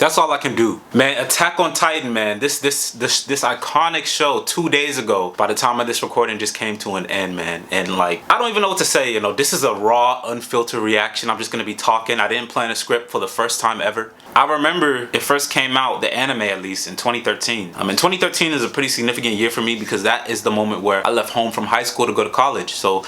That's all I can do. Man, Attack on Titan, man. This iconic show 2 days ago, by the time of this recording, just came to an end, man. And like, I don't even know what to say, you know. This is a raw, unfiltered reaction. I'm just gonna be talking. I didn't plan a script for the first time ever. I remember it first came out, the anime at least, in 2013. 2013 is a pretty significant year for me because that is the moment where I left home from high school to go to college. So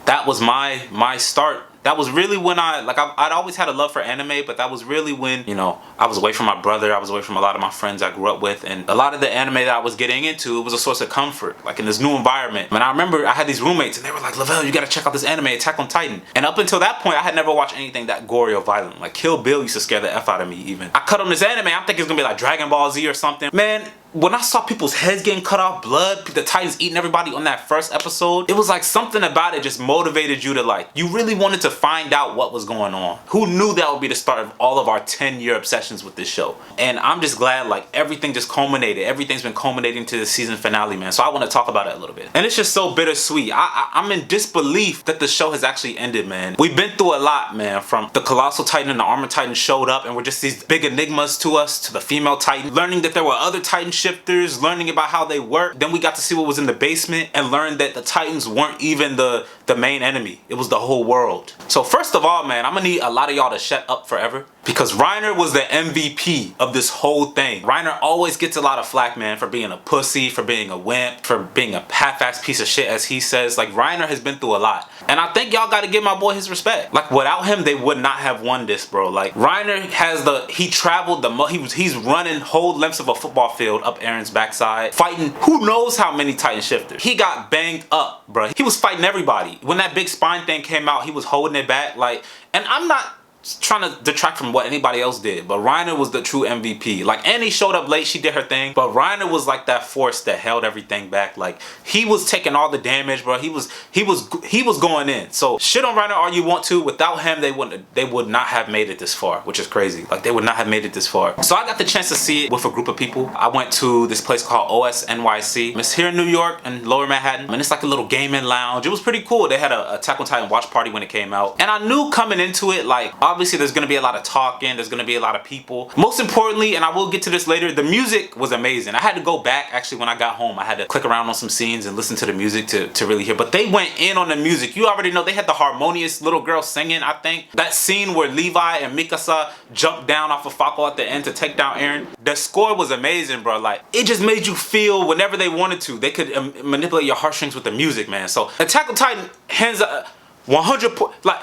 that was my start. That was really when I'd always had a love for anime, but that was really when, you know, I was away from my brother, I was away from a lot of my friends I grew up with, and a lot of the anime that I was getting into, it was a source of comfort, like in this new environment. And I remember I had these roommates and they were like, Lavelle, you gotta check out this anime, Attack on Titan. And up until that point, I had never watched anything that gory or violent. Like Kill Bill used to scare the F out of me even. I cut on this anime, I'm thinking it's gonna be like Dragon Ball Z or something. Man, when I saw people's heads getting cut off, blood, the Titans eating everybody on that first episode, it was like something about it just motivated you to like, you really wanted to find out what was going on. Who knew that would be the start of all of our 10-year obsessions with this show? And I'm just glad like everything just culminated. Everything's been culminating to the season finale, man. So I want to talk about it a little bit. And it's just so bittersweet. I'm in disbelief that the show has actually ended, man. We've been through a lot, man. From the Colossal Titan and the Armored Titan showed up and were just these big enigmas to us, to the female Titan, learning that there were other Titan shifters, learning about how they work. Then we got to see what was in the basement and learned that the Titans weren't even the main enemy. It was the whole world. So first of all, man, I'm gonna need a lot of y'all to shut up forever because Reiner was the MVP of this whole thing. Reiner always gets a lot of flack, man, for being a pussy, for being a wimp, for being a half-ass piece of shit, as he says. Like, Reiner has been through a lot. And I think y'all gotta give my boy his respect. Like, without him, they would not have won this, bro. Like, Reiner has he traveled he's running whole lengths of a football field up Eren's backside, fighting who knows how many Titan shifters. He got banged up, bro. He was fighting everybody. When that big spine thing came out, he was holding it back, like, and I'm not trying to detract from what anybody else did, but Reiner was the true MVP. Like, Annie showed up late, she did her thing, but Reiner was like that force that held everything back. Like, he was taking all the damage, bro. He was going in. So shit on Reiner all you want to. Without him, they would not have made it this far, which is crazy. Like, they would not have made it this far. So I got the chance to see it with a group of people. I went to this place called OS NYC. It's here in New York and Lower Manhattan, and it's like a little gaming lounge. It was pretty cool. They had a Attack on Titan watch party when it came out, and I knew coming into it, like, obviously there's gonna be a lot of talking, there's gonna be a lot of people. Most importantly, and I will get to this later, the music was amazing. I had to go back, actually, when I got home. I had to click around on some scenes and listen to the music to really hear. But they went in on the music. You already know they had the harmonious little girl singing, I think. That scene where Levi and Mikasa jumped down off of Fako at the end to take down Eren. The score was amazing, bro. Like, it just made you feel whenever they wanted to. They could manipulate your heartstrings with the music, man. So Attack on Titan, hands up, 100, like,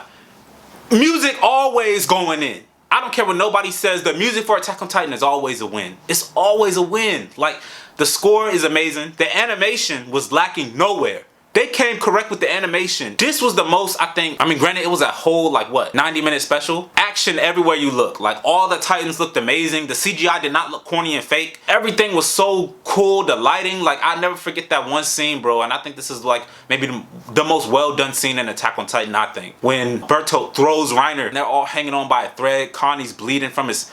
music always going in. I don't care what nobody says, the music for Attack on Titan is always a win. It's always a win. Like, the score is amazing. The animation was lacking nowhere. They came correct with the animation. This was the most, I think, I mean, granted, it was a whole, like, what, 90-minute special? Action everywhere you look. Like, all the Titans looked amazing. The CGI did not look corny and fake. Everything was so cool. The lighting, like, I never forget that one scene, bro. And I think this is, like, maybe the most well-done scene in Attack on Titan, I think. When Bertolt throws Reiner, and they're all hanging on by a thread. Connie's bleeding from his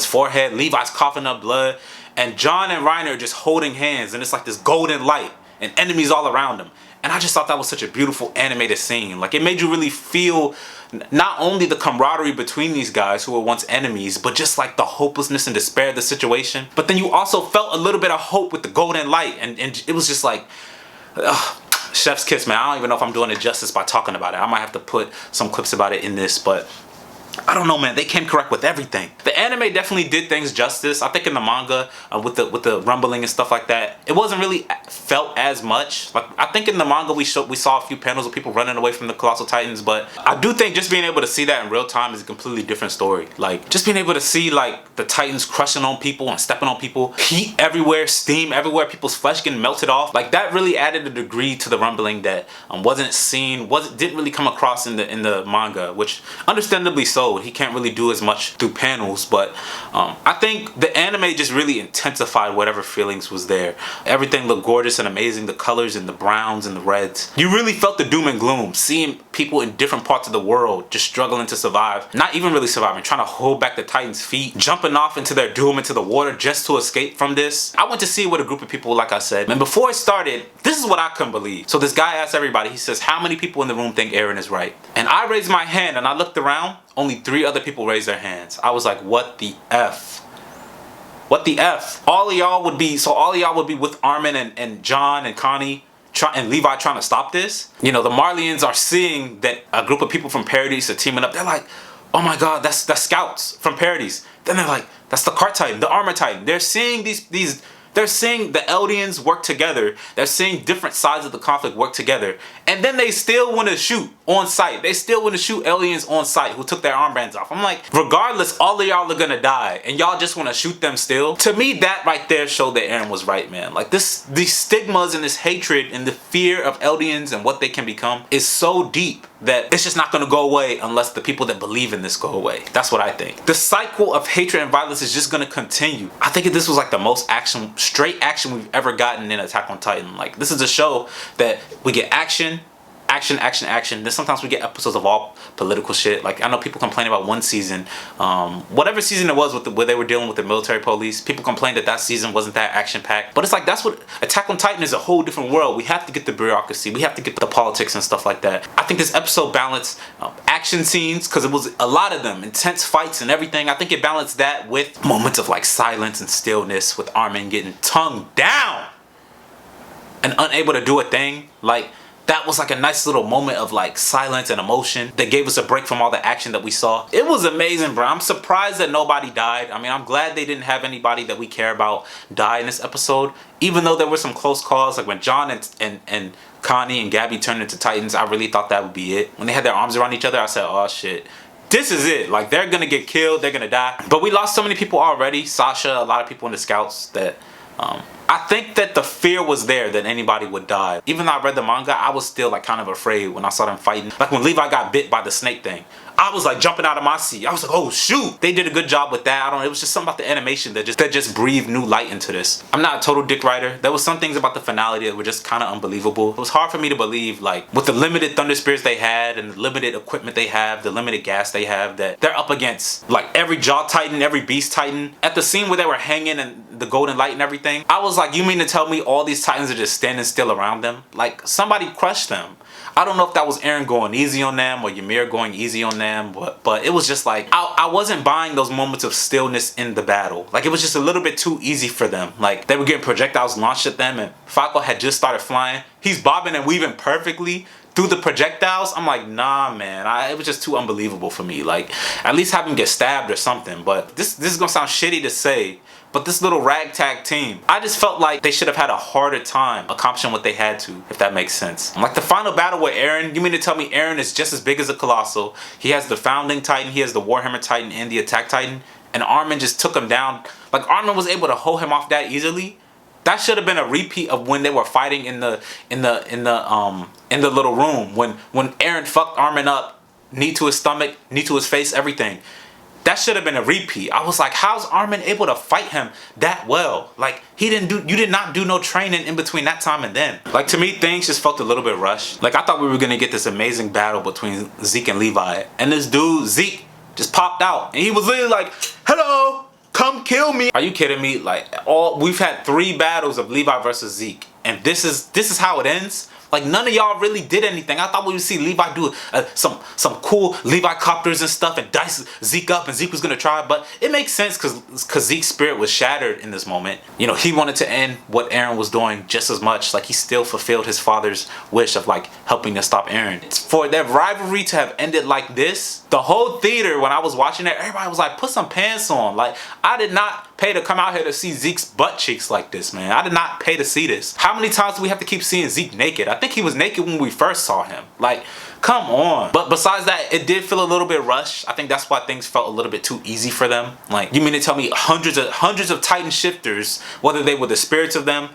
forehead. Levi's coughing up blood. And John and Reiner are just holding hands. And it's like this golden light. And enemies all around them. And I just thought that was such a beautiful animated scene. Like, it made you really feel not only the camaraderie between these guys who were once enemies, but just like the hopelessness and despair of the situation. But then you also felt a little bit of hope with the golden light. And it was just like, chef's kiss, man. I don't even know if I'm doing it justice by talking about it. I might have to put some clips about it in this, but I don't know, man. They came correct with everything. The anime definitely did things justice. I think in the manga, with the rumbling and stuff like that, it wasn't really felt as much. Like, I think in the manga we saw a few panels of people running away from the Colossal Titans, but I do think just being able to see that in real time is a completely different story. Like, just being able to see, like, the Titans crushing on people and stepping on people, heat everywhere, steam everywhere, people's flesh getting melted off. Like, that really added a degree to the rumbling that didn't really come across in the manga, which understandably so. He can't really do as much through panels, but I think the anime just really intensified whatever feelings was there. Everything looked gorgeous and amazing. The colors and the browns and the reds. You really felt the doom and gloom, seeing people in different parts of the world just struggling to survive. Not even really surviving, trying to hold back the Titans' feet, jumping off into their doom into the water just to escape from this. I went to see it with a group of people, like I said, and before it started, this is what I couldn't believe. So this guy asked everybody, he says, how many people in the room think Eren is right? And I raised my hand and I looked around. Only 3 other people raised their hands. I was like, what the F? What the F? All of y'all would be, so all of y'all would be with Armin and John and Connie and Levi trying to stop this? You know, the Marleyans are seeing that a group of people from Paradise are teaming up. They're like, oh my god, that's scouts from Paradise. Then they're like, that's the Cart Titan, the Armor Titan. They're seeing they're seeing the Eldians work together. They're seeing different sides of the conflict work together. And then they still want to shoot on sight. They still want to shoot aliens on sight who took their armbands off. I'm like, regardless, all of y'all are gonna die. And y'all just want to shoot them still? To me, that right there showed that Eren was right, man. Like these stigmas and this hatred and the fear of Eldians and what they can become is so deep that it's just not gonna go away unless the people that believe in this go away. That's what I think. The cycle of hatred and violence is just gonna continue. I think this was like the most straight action we've ever gotten in Attack on Titan. Like, this is a show that we get action, action. Then sometimes we get episodes of all political shit. Like, I know people complain about one season, whatever season it was where they were dealing with the military police. People complained that season wasn't that action packed. But it's like, that's what Attack on Titan is, a whole different world. We have to get the bureaucracy. We have to get the politics and stuff like that. I think this episode balanced action scenes, because it was a lot of them, intense fights and everything. I think it balanced that with moments of like silence and stillness, with Armin getting tongued down and unable to do a thing. Like, that was like a nice little moment of like silence and emotion that gave us a break from all the action that we saw. It was amazing, bro. I'm surprised that nobody died. I mean, I'm glad they didn't have anybody that we care about die in this episode. Even though there were some close calls, like when John and Connie and Gabby turned into Titans, I really thought that would be it. When they had their arms around each other, I said, oh shit, this is it. Like, they're gonna get killed, they're gonna die. But we lost so many people already. Sasha, a lot of people in the scouts, that I think that the fear was there that anybody would die. Even though I read the manga, I was still like kind of afraid when I saw them fighting. Like when Levi got bit by the snake thing, I was like jumping out of my seat. I was like, oh shoot. They did a good job with that. I don't know, it was just something about the animation that just breathed new light into this. I'm not a total dick writer. There was some things about the finale that were just kind of unbelievable. It was hard for me to believe, like, with the limited thunder spirits they had and the limited equipment they have, the limited gas they have, that they're up against like every Jaw Titan, every Beast Titan. At the scene where they were hanging and the golden light and everything, I was like, you mean to tell me all these Titans are just standing still around them? Like, somebody crushed them. I don't know if that was Eren going easy on them or Ymir going easy on them, but it was just like, I wasn't buying those moments of stillness in the battle. Like, it was just a little bit too easy for them. Like, they were getting projectiles launched at them and Falco had just started flying. He's bobbing and weaving perfectly through the projectiles. I'm like, nah, man. It was just too unbelievable for me. Like, at least have him get stabbed or something. But this is gonna sound shitty to say, but this little ragtag team, I just felt like they should have had a harder time accomplishing what they had to, if that makes sense. Like the final battle with Eren, you mean to tell me Eren is just as big as a Colossal? He has the Founding Titan, he has the Warhammer Titan and the Attack Titan, and Armin just took him down. Like, Armin was able to hold him off that easily. That should have been a repeat of when they were fighting in the little room when Eren fucked Armin up, knee to his stomach, knee to his face, everything. That should have been a repeat. I was like, how's Armin able to fight him that well? Like, you did not do no training in between that time and then. Like, to me, things just felt a little bit rushed. Like, I thought we were gonna get this amazing battle between Zeke and Levi, and this dude Zeke just popped out and he was literally like, hello, come kill me. Are you kidding me? Like, we've had 3 battles of Levi versus Zeke, and this is how it ends? Like, none of y'all really did anything. I thought we would see Levi do some cool Levi copters and stuff and dice Zeke up, and Zeke was gonna try, but it makes sense because Zeke's spirit was shattered in this moment. You know, he wanted to end what Eren was doing just as much. Like, he still fulfilled his father's wish of like helping to stop Eren. For that rivalry to have ended like this, the whole theater, when I was watching it, everybody was like, put some pants on. Like, I did not pay to come out here to see Zeke's butt cheeks like this, man. I did not pay to see this. How many times do we have to keep seeing Zeke naked? I think he was naked when we first saw him. Like, come on. But besides that, it did feel a little bit rushed. I think that's why things felt a little bit too easy for them. Like, you mean to tell me hundreds of Titan shifters, whether they were the spirits of them,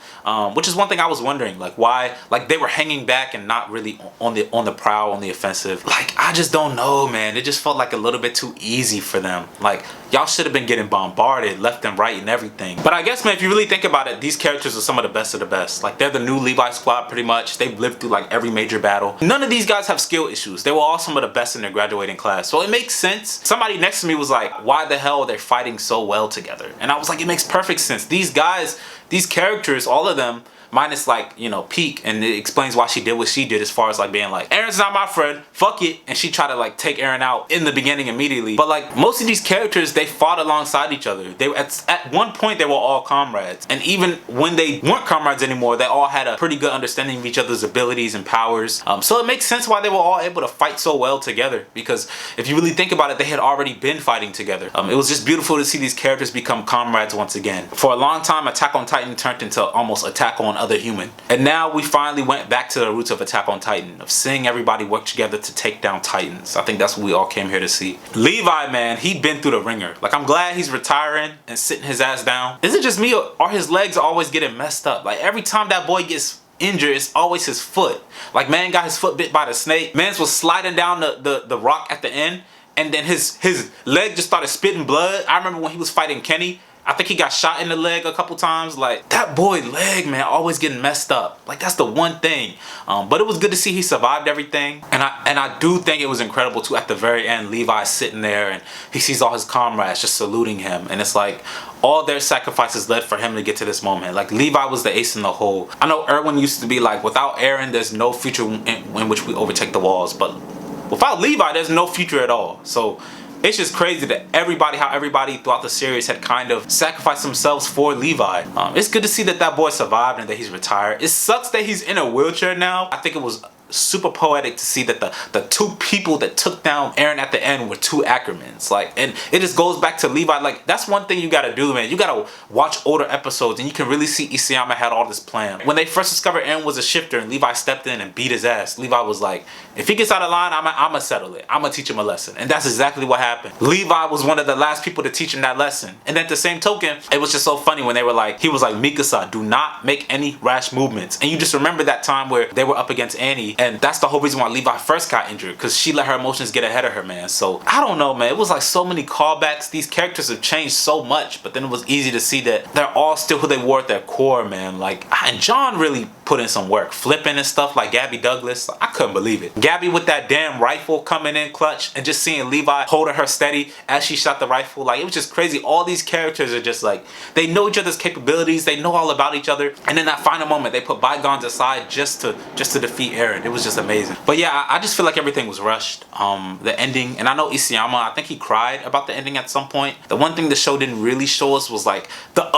which is one thing I was wondering, like, why, like, they were hanging back and not really on the prowl, on the offensive. Like, I just don't know, man. It just felt like a little bit too easy for them. Like, y'all should have been getting bombarded left and right and everything. But I guess, man, if you really think about it, these characters are some of the best of the best. Like, they're the new Levi squad pretty much. They've lived through like every major battle. None of these guys have skill issues. They were all some of the best in their graduating class. So it makes sense. Somebody next to me was like, why the hell are they fighting so well together? And I was like, it makes perfect sense. These guys, these characters, all of them, minus like, you know, Peak, and it explains why she did what she did as far as like being like, Eren's not my friend, fuck it, and she tried to like take Eren out in the beginning immediately. But like most of these characters, they fought alongside each other. They at one point they were all comrades, and even when they weren't comrades anymore, they all had a pretty good understanding of each other's abilities and powers. So it makes sense why they were all able to fight so well together, because if you really think about it, they had already been fighting together. It was just beautiful to see these characters become comrades once again. For a long time, Attack on Titan turned into almost Attack on Other Human, and now we finally went back to the roots of Attack on Titan, of seeing everybody work together to take down Titans. I think that's what we all came here to see. Levi, man, he'd been through the ringer. Like, I'm glad he's retiring and sitting his ass down. Is it just me, or are his legs always getting messed up? Like, every time that boy gets injured, it's always his foot. Like, man got his foot bit by the snake. Man's was sliding down the rock at the end, and then his leg just started spitting blood. I remember when he was fighting Kenny, I think he got shot in the leg a couple times. Like, that boy leg, man, always getting messed up. Like, that's the one thing. But it was good to see he survived everything. And I do think it was incredible too, at the very end, Levi sitting there and he sees all his comrades just saluting him. And it's like, all their sacrifices led for him to get to this moment. Like, Levi was the ace in the hole. I know Erwin used to be like, without Eren, there's no future in which we overtake the walls. But without Levi, there's no future at all. So it's just crazy that how everybody throughout the series had kind of sacrificed themselves for Levi. It's good to see that boy survived and that he's retired. It sucks that he's in a wheelchair now. I think it was super poetic to see that the two people that took down Eren at the end were two Ackermans. Like, and it just goes back to Levi. Like, that's one thing you gotta do, man. You gotta watch older episodes and you can really see Isayama had all this plan. When they first discovered Eren was a shifter and Levi stepped in and beat his ass, Levi was like, if he gets out of line, I'ma settle it. I'ma teach him a lesson. And that's exactly what happened. Levi was one of the last people to teach him that lesson. And at the same token, it was just so funny when they were like, he was like, Mikasa, do not make any rash movements. And you just remember that time where they were up against Annie, and that's the whole reason why Levi first got injured, because she let her emotions get ahead of her, man. So I don't know, man. It was like so many callbacks. These characters have changed so much, but then it was easy to see that they're all still who they were at their core, man. Like, and John really put in some work, flipping and stuff like Gabby Douglas. I couldn't believe it. Gabby with that damn rifle coming in clutch, and just seeing Levi holding her steady as she shot the rifle. Like, it was just crazy. All these characters are just like, they know each other's capabilities, they know all about each other, and in that final moment they put bygones aside just to defeat Eren. It was just amazing. But yeah, I just feel like everything was rushed. The ending, and I know Isayama, I think he cried about the ending at some point. The one thing the show didn't really show us was like the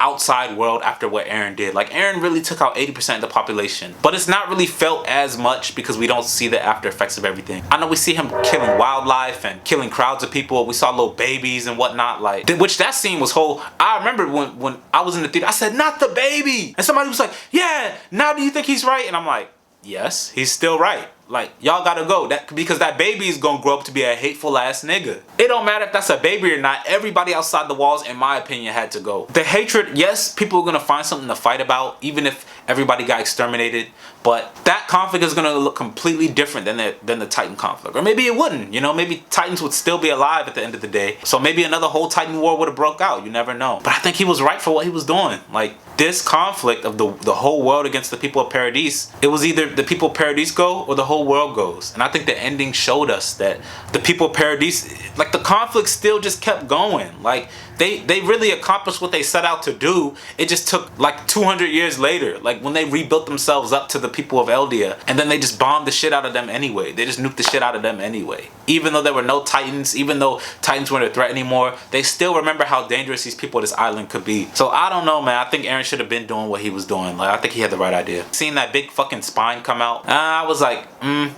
outside world after what Eren did. Like, Eren really took out 80% of the population, but it's not really felt as much because we don't see the after effects of everything. I know we see him killing wildlife and killing crowds of people. We saw little babies and whatnot, like, which that scene was whole. I remember when I was in the theater, I said, not the baby, and somebody was like, yeah, now do you think he's right? And I'm like, yes, he's still right. Like, y'all gotta go, because that baby is gonna grow up to be a hateful ass nigga. It don't matter if that's a baby or not. Everybody outside the walls, in my opinion, had to go. The hatred, yes, people are gonna find something to fight about, even if everybody got exterminated. But that conflict is gonna look completely different than the Titan conflict. Or maybe it wouldn't, you know, maybe Titans would still be alive at the end of the day. So maybe another whole Titan war would have broke out, you never know. But I think he was right for what he was doing. Like, this conflict of the whole world against the people of Paradise, it was either the people of Paradise go or the whole world goes. And I think the ending showed us that the people of Paradise, like, the conflict still just kept going. Like, they really accomplished what they set out to do. It just took like 200 years later, like when they rebuilt themselves up to the people of Eldia, and then they just bombed the shit out of them anyway. They just nuked the shit out of them anyway. Even though there were no Titans, even though Titans weren't a threat anymore, they still remember how dangerous these people of this island could be. So I don't know, man. I think Eren should have been doing what he was doing. Like, I think he had the right idea. Seeing that big fucking spine come out, I was like,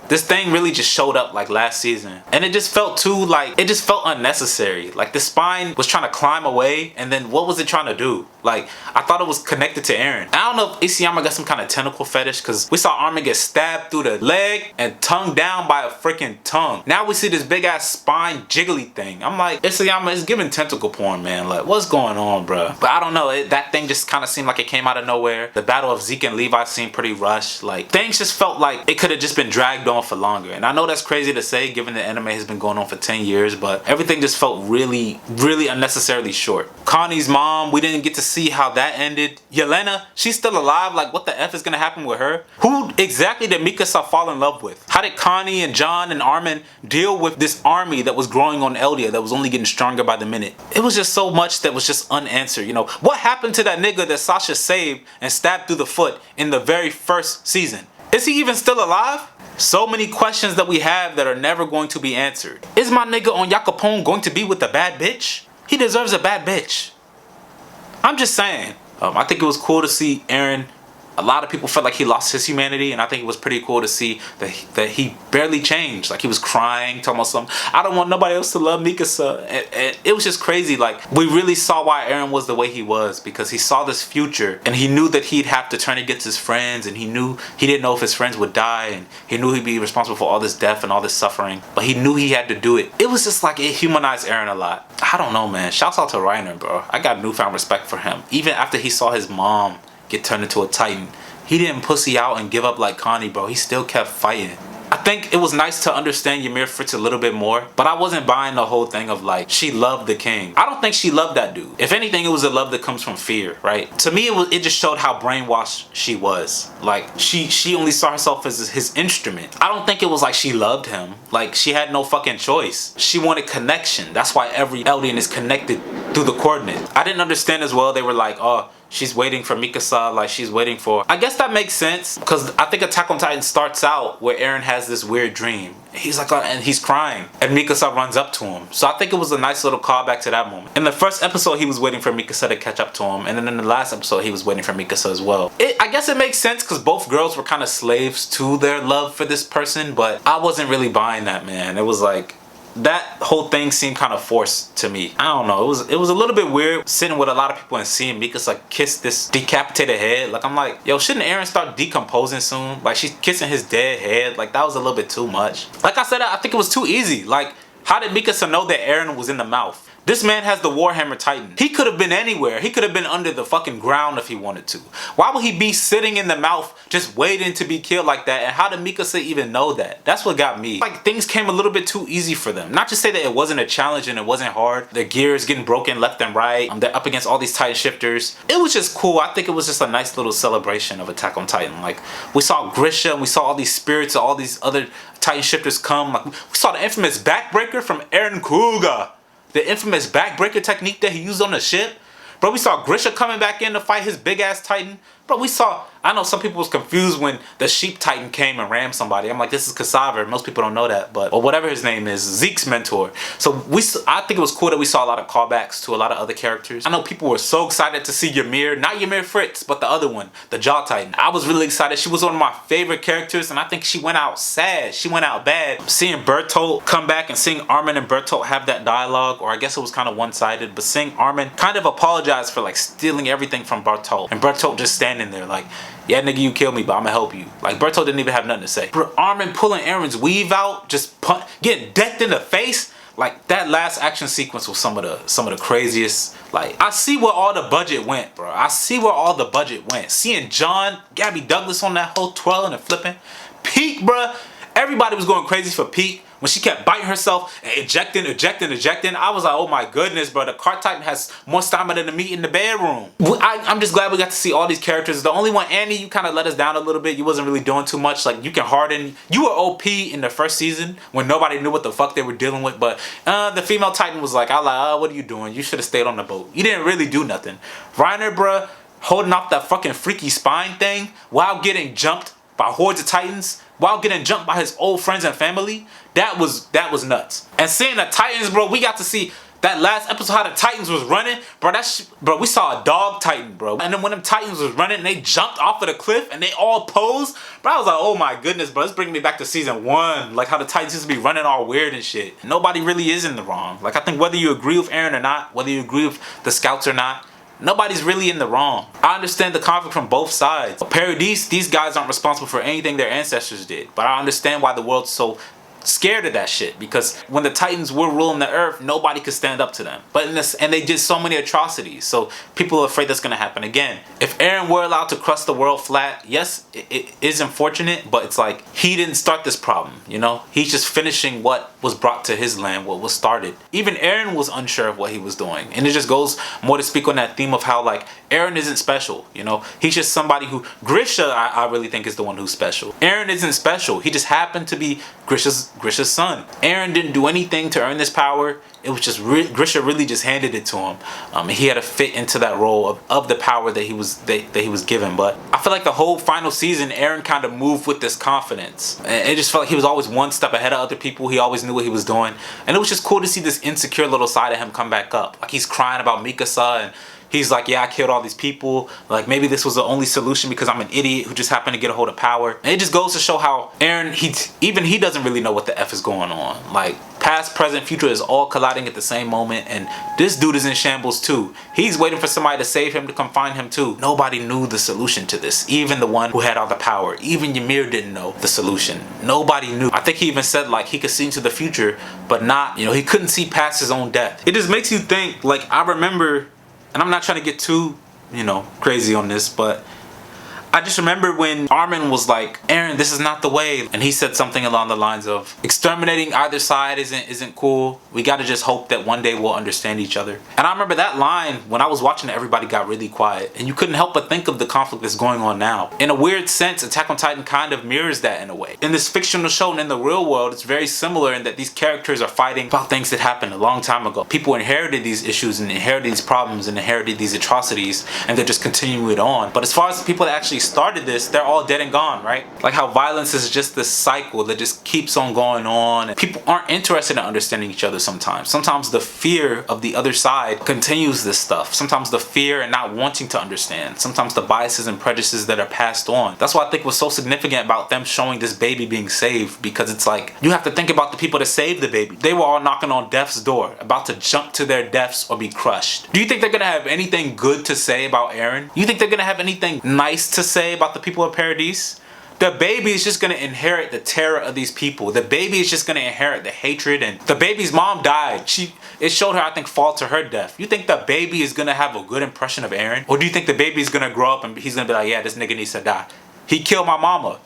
this thing really just showed up like last season. And it just felt too, like, it just felt unnecessary. Like, the spine was trying to climb away, and then what was it trying to do? Like, I thought it was connected to Eren. I don't know if Isayama got some kind of tentacle fetish, because we saw Armin get stabbed through the leg and tongued down by a freaking tongue. Now we see this big ass spine jiggly thing. I'm like, Isayama is giving tentacle porn, man. Like, what's going on, bro? But I don't know, that thing just kind of seemed like it came out of nowhere. The battle of Zeke and Levi seemed pretty rushed. Like, things just felt like it could have just been dragged on for longer. And I know that's crazy to say given the anime has been going on for 10 years, but everything just felt really, really unnecessarily unnecessarily short. Connie's mom, we didn't get to see how that ended. Yelena, she's still alive. Like, what the F is gonna happen with her? Who exactly did Mikasa fall in love with? How did Connie and John and Armin deal with this army that was growing on Eldia that was only getting stronger by the minute? It was just so much that was just unanswered, you know? What happened to that nigga that Sasha saved and stabbed through the foot in the very first season? Is he even still alive? So many questions that we have that are never going to be answered. Is my nigga on Yakapone going to be with a bad bitch? He deserves a bad bitch. I'm just saying. I think it was cool to see Eren. A lot of people felt like he lost his humanity, and I think it was pretty cool to see that he barely changed. Like, he was crying, talking about something. I don't want nobody else to love Mikasa. And it was just crazy. Like, we really saw why Eren was the way he was, because he saw this future, and he knew that he'd have to turn against his friends, and he didn't know if his friends would die, and he knew he'd be responsible for all this death and all this suffering, but he knew he had to do it. It was just like, it humanized Eren a lot. I don't know, man. Shouts out to Reiner, bro. I got newfound respect for him. Even after he saw his mom get turned into a titan, he didn't pussy out and give up like Connie, bro. He still kept fighting. I think it was nice to understand Ymir Fritz a little bit more, but I wasn't buying the whole thing of like, she loved the king. I don't think she loved that dude. If anything, it was a love that comes from fear, right? To me, it just showed how brainwashed she was. Like, she only saw herself as his instrument. I don't think it was like she loved him. Like, she had no fucking choice. She wanted connection. That's why every Eldian is connected through the coordinates. I didn't understand as well. They were like, oh, she's waiting for Mikasa, like she's waiting for... I guess that makes sense, because I think Attack on Titan starts out where Eren has this weird dream. He's like, and he's crying, and Mikasa runs up to him. So I think it was a nice little callback to that moment. In the first episode, he was waiting for Mikasa to catch up to him, and then in the last episode, he was waiting for Mikasa as well. I guess it makes sense, because both girls were kind of slaves to their love for this person, but I wasn't really buying that, man. It was like... that whole thing seemed kind of forced to me. I don't know. It was a little bit weird sitting with a lot of people and seeing Mikasa like kiss this decapitated head. Like, I'm like, yo, shouldn't Eren start decomposing soon? Like, she's kissing his dead head. Like, that was a little bit too much. Like I said, I think it was too easy. Like, how did Mikasa know that Eren was in the mouth? This man has the Warhammer Titan. He could have been anywhere. He could have been under the fucking ground if he wanted to. Why would he be sitting in the mouth just waiting to be killed like that? And how did Mikasa even know that? That's what got me. Like, things came a little bit too easy for them. Not to say that it wasn't a challenge and it wasn't hard. Their gears getting broken left and right. They're up against all these Titan shifters. It was just cool. I think it was just a nice little celebration of Attack on Titan. Like, we saw Grisha and we saw all these spirits of all these other Titan shifters come. Like, we saw the infamous backbreaker from Eren Kruger. The infamous backbreaker technique that he used on the ship. Bro, we saw Grisha coming back in to fight his big ass Titan. Bro, we saw... I know some people was confused when the Sheep Titan came and rammed somebody. I'm like, this is Cassava. Most people don't know that. But, or whatever his name is, Zeke's mentor. So I think it was cool that we saw a lot of callbacks to a lot of other characters. I know people were so excited to see Ymir. Not Ymir Fritz, but the other one. The Jaw Titan. I was really excited. She was one of my favorite characters. And I think she went out sad. She went out bad. Seeing Bertolt come back and seeing Armin and Bertolt have that dialogue. Or I guess it was kind of one-sided. But seeing Armin kind of apologize for like stealing everything from Bertolt. And Bertolt just standing there like... yeah, nigga, you killed me, but I'ma help you. Like, Bertolt didn't even have nothing to say. Bro, Armin pulling Eren's weave out, just getting decked in the face. Like, that last action sequence was some of the craziest. Like, I see where all the budget went, bro. I see where all the budget went. Seeing John, Gabby Douglas on that whole twirling and flipping. Peak, bro. Everybody was going crazy for Peak. When she kept biting herself and ejecting, I was like, oh my goodness, bro. The Cart Titan has more stamina than me in the bedroom. I'm just glad we got to see all these characters. The only one, Annie, you kind of let us down a little bit. You wasn't really doing too much. Like, you can harden. You were OP in the first season when nobody knew what the fuck they were dealing with. But the female Titan was like, what are you doing? You should have stayed on the boat. You didn't really do nothing. Reiner, bro, holding off that fucking freaky spine thing while getting jumped by hordes of Titans, while getting jumped by his old friends and family, that was nuts. And seeing the Titans, bro, we got to see that last episode how the Titans was running, bro. Bro, we saw a dog Titan, bro. And then when them Titans was running, and they jumped off of the cliff and they all posed, bro. I was like, oh my goodness, bro. It's bringing me back to season 1, like how the Titans used to be running all weird and shit. Nobody really is in the wrong. Like, I think whether you agree with Eren or not, whether you agree with the scouts or not, nobody's really in the wrong. I understand the conflict from both sides. Paradis, these guys aren't responsible for anything their ancestors did. But I understand why the world's so scared of that shit, because when the Titans were ruling the earth, nobody could stand up to them. But in this, and they did so many atrocities, so people are afraid that's gonna happen again. If Eren were allowed to crush the world flat, yes, it is unfortunate, but it's like he didn't start this problem, you know? He's just finishing what was brought to his land, what was started. Even Eren was unsure of what he was doing, and it just goes more to speak on that theme of how like Eren isn't special, you know? He's just somebody who, Grisha I really think is the one who's special. Eren isn't special. He just happened to be Grisha's son. Eren didn't do anything to earn this power. It was just Grisha really just handed it to him, and he had to fit into that role of the power that he was given. But I feel like the whole final season, Eren kind of moved with this confidence, and it just felt like he was always one step ahead of other people. He always knew what he was doing, and it was just cool to see this insecure little side of him come back up. Like he's crying about Mikasa, and he's like, yeah, I killed all these people. Like maybe this was the only solution because I'm an idiot who just happened to get a hold of power. And it just goes to show how Eren, he doesn't really know what the F is going on. Like past, present, future is all colliding at the same moment, and this dude is in shambles too. He's waiting for somebody to save him, to come find him too. Nobody knew the solution to this. Even the one who had all the power. Even Ymir didn't know the solution. Nobody knew. I think he even said like he could see into the future, but not, you know, he couldn't see past his own death. It just makes you think, like I remember, and I'm not trying to get too, you know, crazy on this, but I just remember when Armin was like, Eren, this is not the way. And he said something along the lines of, exterminating either side isn't cool. We gotta just hope that one day we'll understand each other. And I remember that line, when I was watching it, everybody got really quiet. And you couldn't help but think of the conflict that's going on now. In a weird sense, Attack on Titan kind of mirrors that in a way. In this fictional show and in the real world, it's very similar in that these characters are fighting about things that happened a long time ago. People inherited these issues and inherited these problems and inherited these atrocities, and they're just continuing it on. But as far as the people that actually started this, they're all dead and gone, right? Like how violence is just this cycle that just keeps on going on, and people aren't interested in understanding each other sometimes. Sometimes the fear of the other side continues this stuff. Sometimes the fear and not wanting to understand. Sometimes the biases and prejudices that are passed on. That's why I think was so significant about them showing this baby being saved, because it's like, you have to think about the people that saved the baby. They were all knocking on death's door, about to jump to their deaths or be crushed. Do you think they're gonna have anything good to say about Eren? You think they're gonna have anything nice to say about the people of Paradise? The baby is just gonna inherit the terror of these people. The baby is just gonna inherit the hatred, and the baby's mom died. It showed her, I think, fall to her death. You think the baby is gonna have a good impression of Eren? Or do you think the baby is gonna grow up and he's gonna be like, yeah, this nigga needs to die. He killed my mama.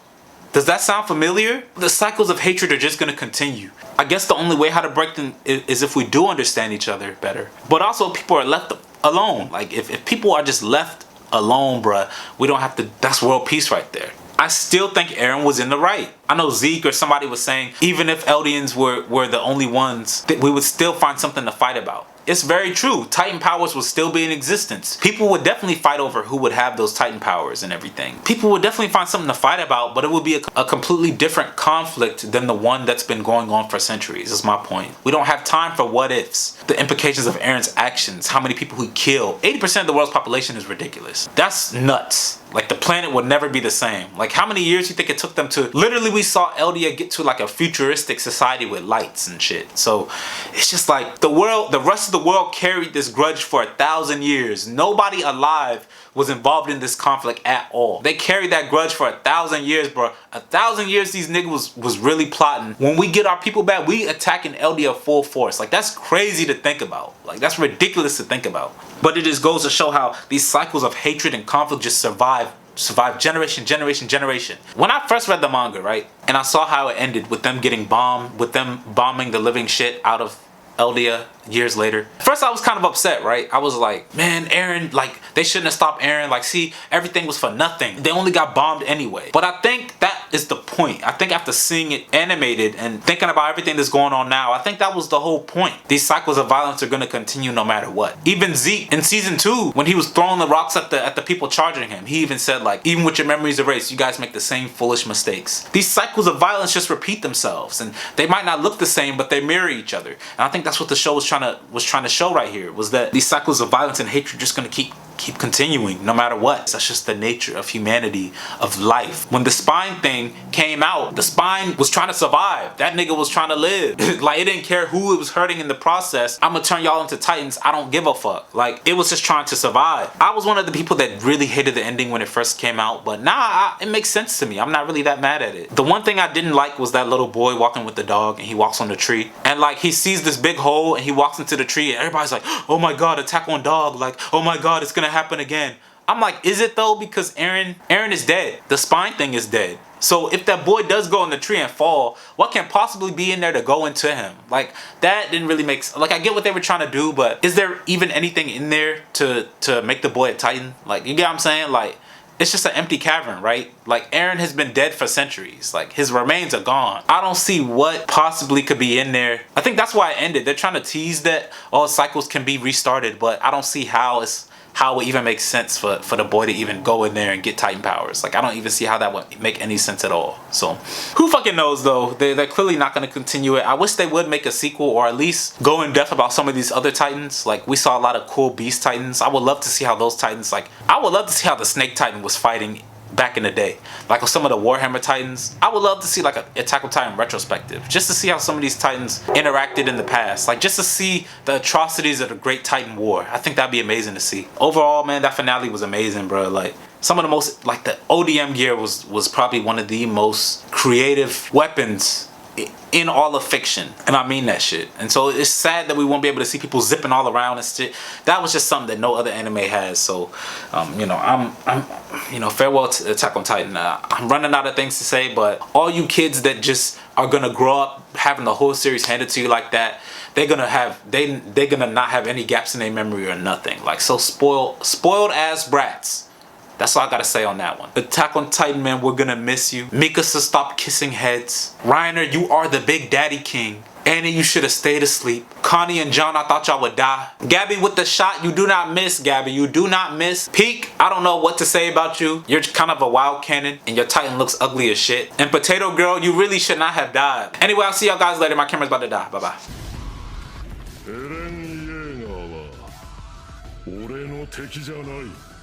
Does that sound familiar? The cycles of hatred are just gonna continue. I guess the only way how to break them is if we do understand each other better. But also people are left alone. Like if people are just left alone, bruh, we don't have to, that's world peace right there. I still think Eren was in the right. I know Zeke or somebody was saying, even if Eldians were the only ones, that we would still find something to fight about. It's very true. Titan powers would still be in existence. People would definitely fight over who would have those Titan powers and everything. People would definitely find something to fight about, but it would be a completely different conflict than the one that's been going on for centuries, is my point. We don't have time for what ifs. The implications of Eren's actions, how many people he killed. 80% of the world's population is ridiculous. That's nuts. Like the planet would never be the same. Like how many years do you think it took them to, literally we saw Eldia get to like a futuristic society with lights and shit. So it's just like the rest of the world carried this grudge for 1,000 years. Nobody alive was involved in this conflict at all. They carried that grudge for 1,000 years, bro. 1,000 years these niggas was really plotting. When we get our people back, we attacking Eldia full force. Like that's crazy to think about. Like that's ridiculous to think about. But it just goes to show how these cycles of hatred and conflict just survive generation. When I first read the manga, right, and I saw how it ended with them getting bombed, with them bombing the living shit out of Eldia years later. First I was kind of upset, right? I was like, man, Eren, like they shouldn't have stopped Eren. Like see, everything was for nothing. They only got bombed anyway. But I think that is the point. I think after seeing it animated and thinking about everything that's going on now, I think that was the whole point. These cycles of violence are gonna continue no matter what. Even Zeke in season 2, when he was throwing the rocks at the people charging him, he even said like, even with your memories erased, you guys make the same foolish mistakes. These cycles of violence just repeat themselves, and they might not look the same, but they mirror each other. And I think that's what the show was trying to show right here, was that these cycles of violence and hatred just gonna keep keep continuing no matter what. That's just the nature of humanity, of life. When the spine thing came out, the spine was trying to survive. That nigga was trying to live. Like, it didn't care who it was hurting in the process. I'm gonna turn y'all into titans. I don't give a fuck. Like, it was just trying to survive. I was one of the people that really hated the ending when it first came out, but it makes sense to me. I'm not really that mad at it. The one thing I didn't like was that little boy walking with the dog, and he walks on the tree, and like, he sees this big hole and he walks into the tree, and everybody's like, oh my god, attack on dog, like, oh my god, it's gonna happen again. I'm like, is it though? Because Eren is dead. The spine thing is dead. So if that boy does go in the tree and fall, what can possibly be in there to go into him? Like, that didn't really make sense. Like, I get what they were trying to do, but is there even anything in there to make the boy a titan? Like, you get what I'm saying? Like, it's just an empty cavern, right? Like, Eren has been dead for centuries. Like, his remains are gone. I don't see what possibly could be in there. I think that's why it ended. They're trying to tease that all cycles can be restarted, but I don't see how it even makes sense for the boy to even go in there and get Titan powers. Like, I don't even see how that would make any sense at all. So, who fucking knows though? They're clearly not going to continue it. I wish they would make a sequel, or at least go in depth about some of these other Titans. Like, we saw a lot of cool beast Titans. I would love to see how those Titans, like, I would love to see how the Snake Titan was fighting back in the day. Like, with some of the Warhammer Titans, I would love to see like an Attack on Titan retrospective, just to see how some of these Titans interacted in the past, like just to see the atrocities of the Great Titan War. I think that'd be amazing to see. Overall, man, that finale was amazing, bro. Like, some of the most, like, the ODM gear was probably one of the most creative weapons in all of fiction, and I mean that shit. And so it's sad that we won't be able to see people zipping all around and shit. That was just something that no other anime has. So you know, I'm farewell to Attack on Titan. I'm running out of things to say, but all you kids that just are gonna grow up having the whole series handed to you like that, they're gonna not have any gaps in their memory or nothing. Like, so spoiled ass brats. That's all I gotta say on that one. Attack on Titan, man, we're gonna miss you. Mikasa, stop kissing heads. Reiner, you are the big daddy king. Annie, you should have stayed asleep. Connie and John, I thought y'all would die. Gabby with the shot, you do not miss, Gabby. You do not miss. Peak, I don't know what to say about you. You're kind of a wild cannon, and your Titan looks ugly as shit. And Potato Girl, you really should not have died. Anyway, I'll see y'all guys later. My camera's about to die. Bye-bye. Eren Ymir は俺の敵じゃない。